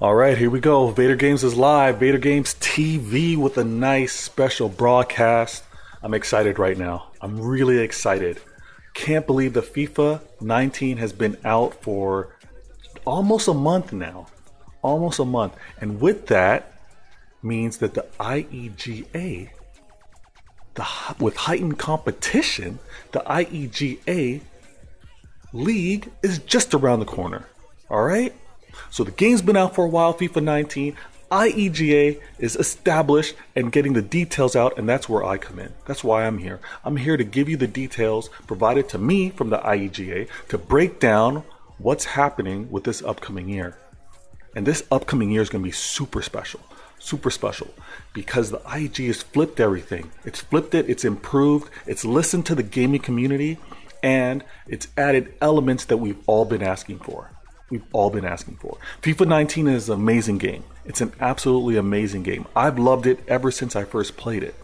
All right, here we go. Vader Games is live. Vader Games TV with a nice special broadcast. I'm excited right now. I'm really excited. Can't believe the FIFA 19 has been out for almost a month now. Almost a month. And with that means that the IEGA, with heightened competition, the IEGA League is just around the corner. All right? So the game's been out for a while, FIFA 19. IEGA is established and getting the details out, and that's where I come in. That's why I'm here. I'm here to give you the details provided to me from the IEGA to break down what's happening with this upcoming year. And this upcoming year is going to be super special, because the IEGA has flipped everything. It's flipped it, it's improved, it's listened to the gaming community, and it's added elements that we've all been asking for. FIFA 19 is an amazing game. It's an absolutely amazing game. I've loved it ever since I first played it.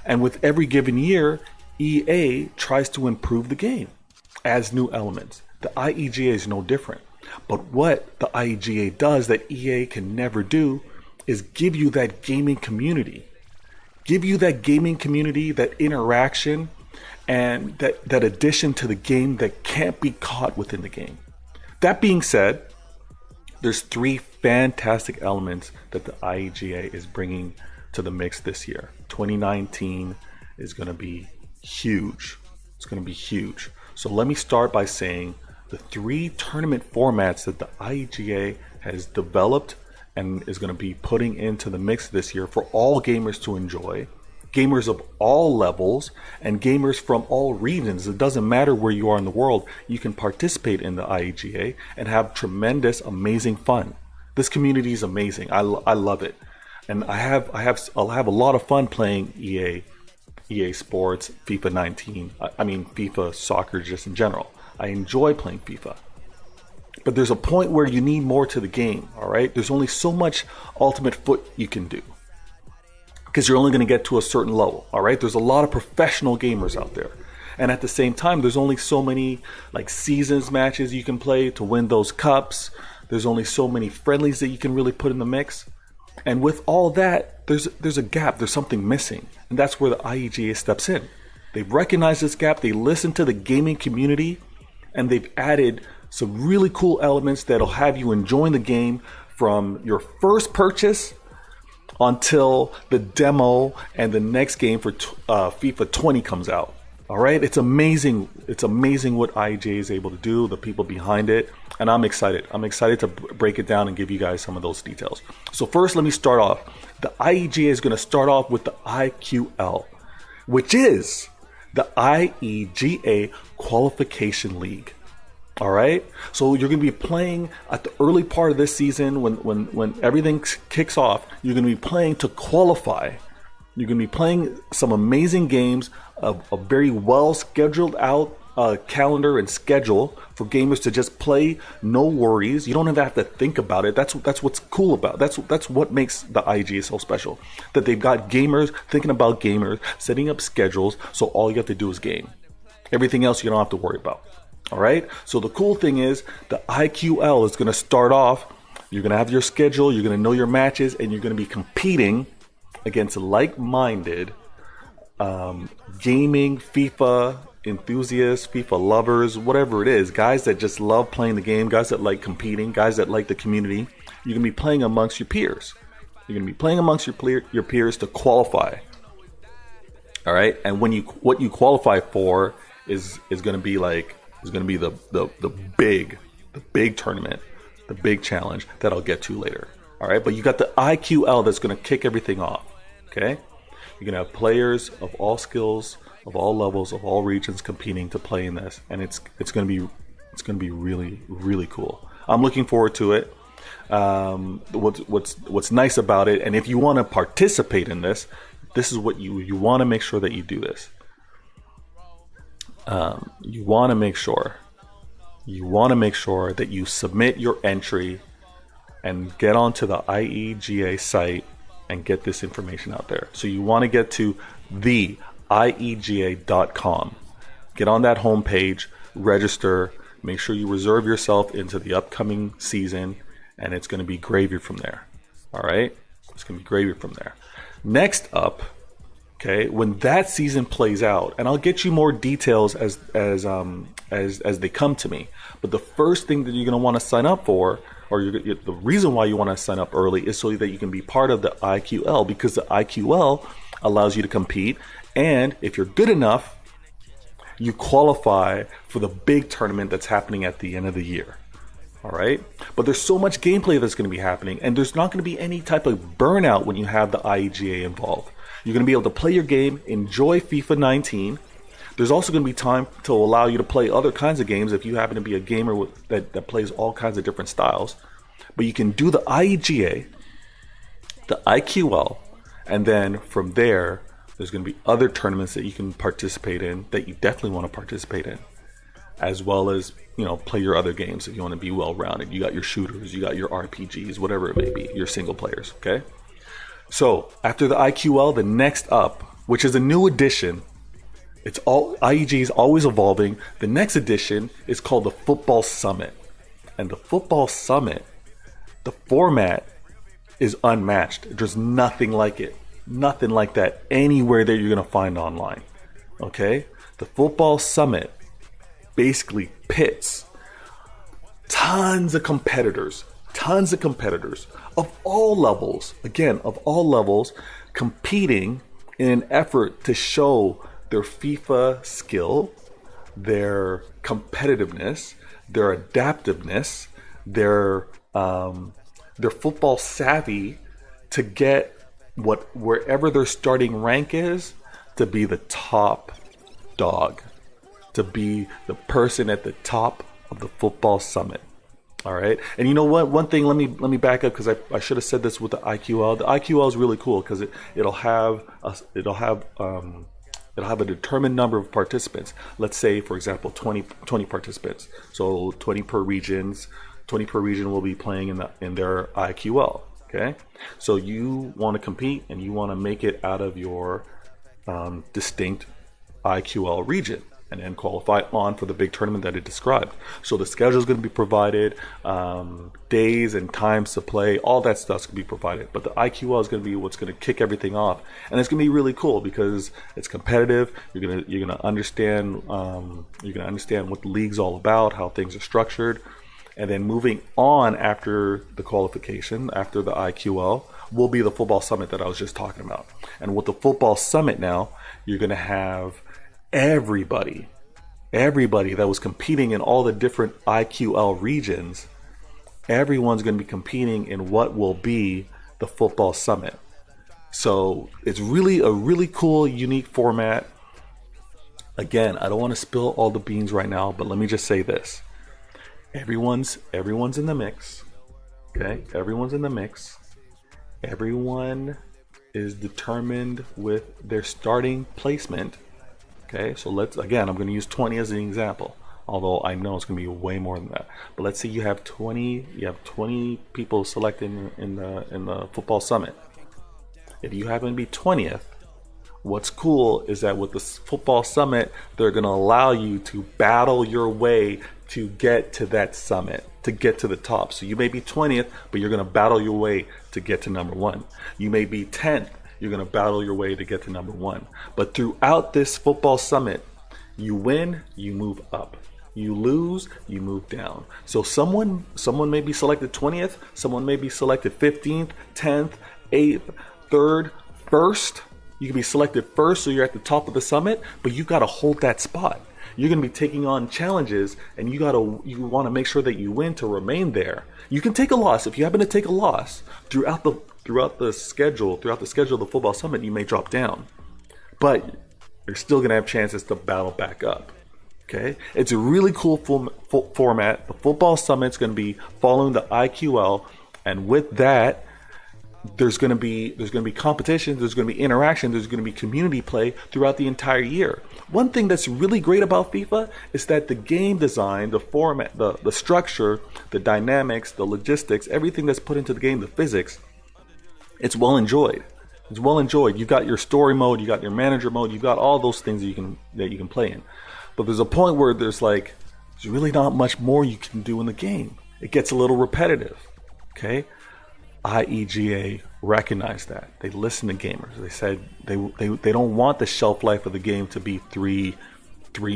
And with every given year, EA tries to improve the game, adds new elements. The IEGA is no different. But what the IEGA does that EA can never do is give you that gaming community. Give you that gaming community, that interaction, and that addition to the game that can't be caught within the game. That being said, there's three fantastic elements that the IEGA is bringing to the mix this year. 2019 is going to be huge. It's going to be huge. So let me start by saying the three tournament formats that the IEGA has developed and is going to be putting into the mix this year for all gamers to enjoy. Gamers of all levels and gamers from all regions. It doesn't matter where you are in the world. You can participate in the IEGA and have tremendous, amazing fun. This community is amazing. I love it, and I'll have a lot of fun playing EA Sports, FIFA 19. I mean FIFA soccer just in general. I enjoy playing FIFA. But there's a point where you need more to the game. All right. There's only so much Ultimate Foot you can do, because you're only going to get to a certain level, all right? There's a lot of professional gamers out there. And at the same time, there's only so many like seasons matches you can play to win those cups. There's only so many friendlies that you can really put in the mix. And with all that, there's a gap, there's something missing. And that's where the IEGA steps in. They've recognized this gap, they listened to the gaming community, and they've added some really cool elements that'll have you enjoying the game from your first purchase until the demo and the next game for FIFA 20 comes out. All right, it's amazing. It's amazing what IEGA is able to do, the people behind it, and I'm excited. I'm excited to break it down and give you guys some of those details. So first, let me start off. The IEGA is going to start off with the IQL, which is the IEGA Qualification League. All right, so you're going to be playing at the early part of this season when everything kicks off. You're going to be playing to qualify. You're going to be playing some amazing games, a very well scheduled out calendar and schedule for gamers to just play. No worries. You don't even have to think about it. That's what's cool about it. That's what makes the IGA so special. That they've got gamers thinking about gamers, setting up schedules. So all you have to do is game. Everything else you don't have to worry about. All right. So the cool thing is the IQL is going to start off. You're going to have your schedule. You're going to know your matches, and you're going to be competing against like-minded gaming FIFA enthusiasts, FIFA lovers, whatever it is. Guys that just love playing the game. Guys that like competing. Guys that like the community. You're going to be playing amongst your peers. You're going to be playing amongst your peers to qualify. All right. And what you qualify for is going to be like. Is going to be the big tournament, the big challenge that I'll get to later. All right, but you got the IQL that's going to kick everything off. Okay, you're going to have players of all skills, of all levels, of all regions competing to play in this, and it's going to be really cool. I'm looking forward to it. What's nice about it, and if you want to participate in this, this is what you want to make sure that you do this. You want to make sure that you submit your entry and get onto the IEGA site and get this information out there. So you want to get to the IEGA.com. Get on that homepage, register, make sure you reserve yourself into the upcoming season, and it's going to be gravy from there. All right, it's going to be gravy from there. Next up, okay, when that season plays out, and I'll get you more details as they come to me. But the first thing that you're going to want to sign up for, or the reason why you want to sign up early, is so that you can be part of the IQL, because the IQL allows you to compete, and if you're good enough, you qualify for the big tournament that's happening at the end of the year. All right, but there's so much gameplay that's going to be happening, and there's not going to be any type of burnout when you have the IEGA involved. You're going to be able to play your game, enjoy FIFA 19. There's also going to be time to allow you to play other kinds of games if you happen to be a gamer that plays all kinds of different styles. But you can do the IEGA, the IQL, and then from there, there's going to be other tournaments that you can participate in that you definitely want to participate in, as well as, play your other games if you want to be well-rounded. You got your shooters, you got your RPGs, whatever it may be, your single players, okay? So after the IQL, the next up, which is a new edition, IEG is always evolving. The next edition is called the Football Summit. And the Football Summit, the format is unmatched. There's nothing like it. Nothing like that anywhere that you're going to find online, okay? The Football Summit basically pits tons of competitors of all levels, competing in an effort to show their FIFA skill, their competitiveness, their adaptiveness, their football savvy, to get wherever their starting rank is, to be the top dog, to be the person at the top of the Football Summit. All right, and you know what? One thing, let me back up, because I should have said this with the IQL. The IQL is really cool because it'll have a determined number of participants. Let's say, for example, 20 participants. So 20 per region will be playing in their IQL. Okay, so you want to compete and you want to make it out of your distinct IQL region, and then qualify on for the big tournament that it described. So the schedule is going to be provided, days and times to play, all that stuff's going to be provided. But the IQL is going to be what's going to kick everything off, and it's going to be really cool because it's competitive. You're going to understand what the league's all about, how things are structured, and then moving on after the qualification, after the IQL, will be the Football Summit that I was just talking about. And with the Football Summit now, you're going to have everybody that was competing in all the different IQL regions, everyone's going to be competing in what will be the Football Summit. So it's really a really cool, unique format. Again, I don't want to spill all the beans right now, but let me just say this. Everyone's in the mix. Okay? Everyone's in the mix. Everyone is determined with their starting placement. Okay, so I'm going to use 20 as an example, although I know it's going to be way more than that. But let's say you have 20 people selected in the Football Summit. If you happen to be 20th, what's cool is that with the Football Summit, they're going to allow you to battle your way to get to that summit, to get to the top. So you may be 20th, but you're going to battle your way to get to number 1. You may be 10th. You're going to battle your way to get to number 1. But throughout this Football Summit, you win, you move up. You lose, you move down. So someone may be selected 20th, someone may be selected 15th, 10th, 8th, 3rd, 1st. You can be selected first, so you're at the top of the summit, but you got to hold that spot. You're going to be taking on challenges, and you want to make sure that you win to remain there. You can take a loss. If you happen to take a loss throughout the schedule of the Football Summit, you may drop down, but you're still going to have chances to battle back up. Okay, it's a really cool format. The Football Summit's going to be following the IQL, and with that, there's going to be competition, there's going to be interaction, there's going to be community play throughout the entire year. One thing that's really great about FIFA is that the game design, the format, the structure, the dynamics, the logistics, everything that's put into the game, the physics, it's well enjoyed. It's well enjoyed. You've got your story mode, you got your manager mode, you've got all those things that you can play in. But there's a point where there's really not much more you can do in the game. It gets a little repetitive. Okay, IEGA recognized that. They listened to gamers. They said they don't want the shelf life of the game to be three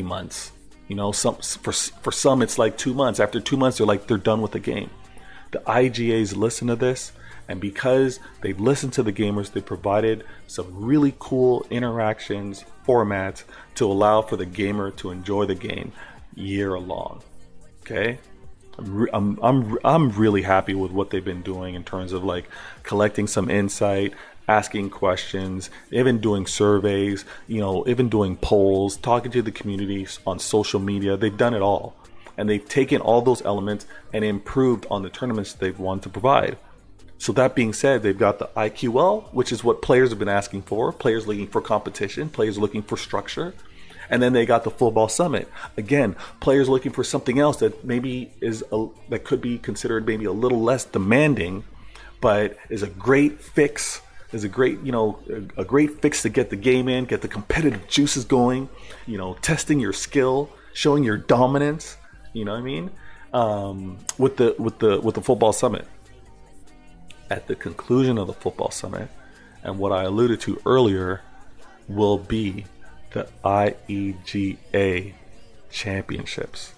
months. You know, for some it's like 2 months. After 2 months, they're done with the game. The IGAs listen to this, and because they've listened to the gamers, they provided some really cool interactions, formats to allow for the gamer to enjoy the game year long. Okay, I'm really happy with what they've been doing in terms of like collecting some insight, asking questions, even doing surveys, you know, even doing polls, talking to the communities on social media. They've done it all. And they've taken all those elements and improved on the tournaments they've wanted to provide. So that being said, they've got the IQL, which is what players have been asking for. Players looking for competition, players looking for structure. And then they got the Football Summit. Again, players looking for something else that maybe that could be considered maybe a little less demanding, but is a great fix. Is a great fix to get the game in, get the competitive juices going. You know, testing your skill, showing your dominance. You know what I mean? With the Football Summit. At the conclusion of the Football Summit, and what I alluded to earlier, will be the IEGA Championships.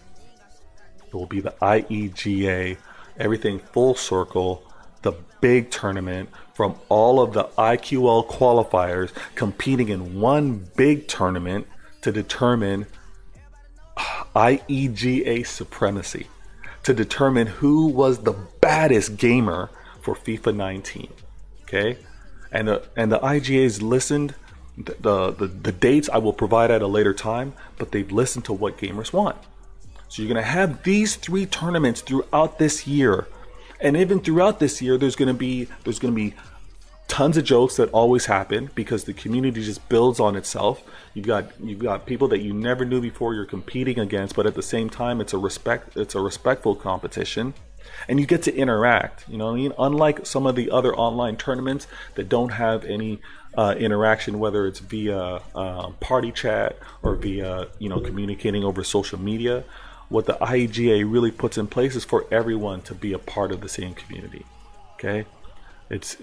It will be the IEGA, everything full circle, the big tournament from all of the IQL qualifiers competing in one big tournament to determine IEGA supremacy, to determine who was the baddest gamer for FIFA 19. Okay, and the IGAs listened. The dates I will provide at a later time, but they've listened to what gamers want. So you're going to have these 3 tournaments throughout this year, and even throughout this year, there's going to be tons of jokes that always happen because the community just builds on itself. You've got people that you never knew before you're competing against, but at the same time, it's a respectful competition. And you get to interact, you know what I mean? Unlike some of the other online tournaments that don't have any interaction, whether it's via party chat or via, you know, communicating over social media, what the IEGA really puts in place is for everyone to be a part of the same community. Okay, it's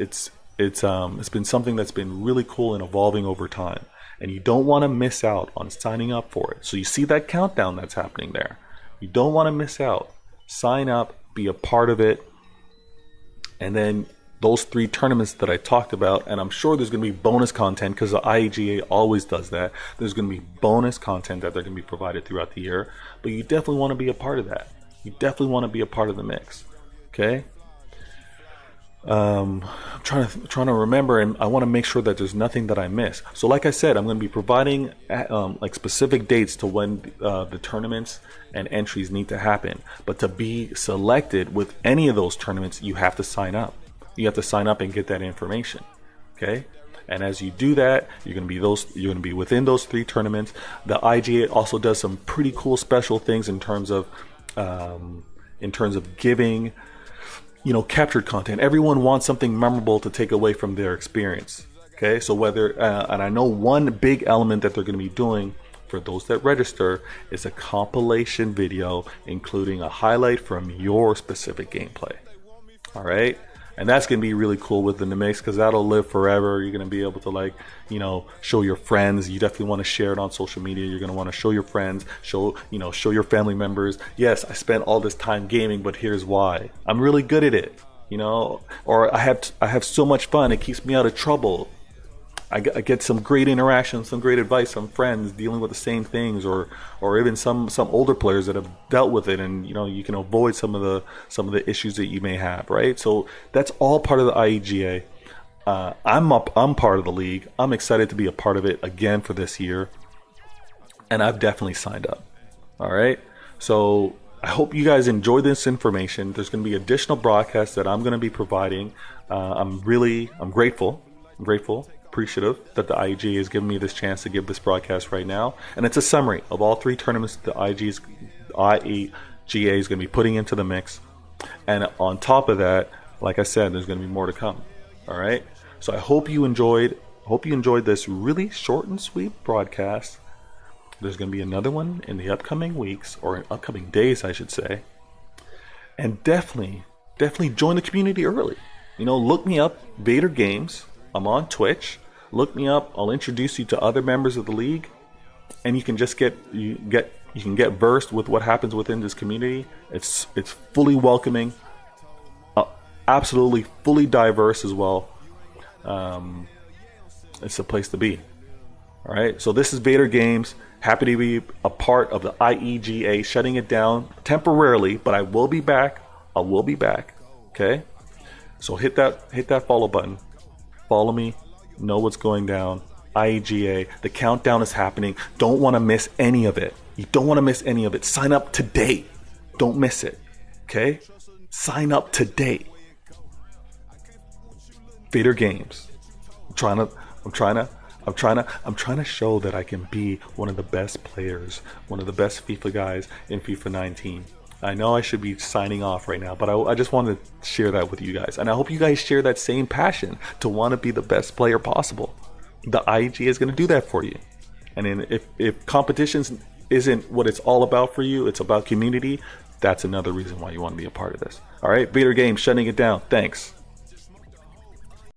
been something that's been really cool and evolving over time, and you don't want to miss out on signing up for it. So you see that countdown that's happening there. You don't want to miss out. Sign up. Be a part of it, and then those 3 tournaments that I talked about, and I'm sure there's going to be bonus content because the IEGA always does that. There's going to be bonus content that they're going to be provided throughout the year, but you definitely want to be a part of that. You definitely want to be a part of the mix. Okay. I'm trying to remember, and I want to make sure that there's nothing that I miss. So like I said, I'm going to be providing like specific dates to when the tournaments and entries need to happen. But to be selected with any of those tournaments, you have to sign up. You have to sign up and get that information. Okay? And as you do that, you're going to be within those 3 tournaments. The IGA also does some pretty cool special things in terms of giving, you know, captured content. Everyone wants something memorable to take away from their experience. Okay, so whether and I know one big element that they're going to be doing for those that register is a compilation video including a highlight from your specific gameplay. All right, and that's going to be really cool within the mix because that'll live forever. You're going to be able to, like, you know, show your friends. You definitely want to share it on social media. You're going to want to show your friends, show your family members. Yes, I spent all this time gaming, but here's why. I'm really good at it, you know, or I have so much fun. It keeps me out of trouble. I get some great interaction, some great advice from friends dealing with the same things, or even some older players that have dealt with it, and, you know, you can avoid some of the issues that you may have, right? So that's all part of the IEGA. I'm part of the league. I'm excited to be a part of it again for this year, and I've definitely signed up. All right, so I hope you guys enjoy this information. There's going to be additional broadcasts that I'm going to be providing. I'm grateful, appreciative that the IEGA has given me this chance to give this broadcast right now. And it's a summary of all 3 tournaments that the IEGA is going to be putting into the mix. And on top of that, like I said, there's going to be more to come. All right. So I hope you enjoyed this really short and sweet broadcast. There's going to be another one in the upcoming weeks, or in upcoming days, I should say. And definitely definitely join the community early. You know, look me up, Vader Games. I'm on Twitch. Look me up. I'll introduce you to other members of the league, and you can just get versed with what happens within this community. It's fully welcoming, absolutely fully diverse as well. It's a place to be. All right. So this is Vader Games. Happy to be a part of the IEGA, shutting it down temporarily, but I will be back. I will be back. Okay. So hit that follow button. Follow me. Know what's going down. IEGA. The countdown is happening. Don't want to miss any of it. You don't want to miss any of it. Sign up today. Don't miss it. Okay? Sign up today. Vader Games. I'm trying to show that I can be one of the best players, one of the best FIFA guys in FIFA 19. I know I should be signing off right now, but I just wanted to share that with you guys. And I hope you guys share that same passion to want to be the best player possible. The IEG is going to do that for you. And then if competitions isn't what it's all about for you, it's about community, that's another reason why you want to be a part of this. All right, Vader Games shutting it down. Thanks.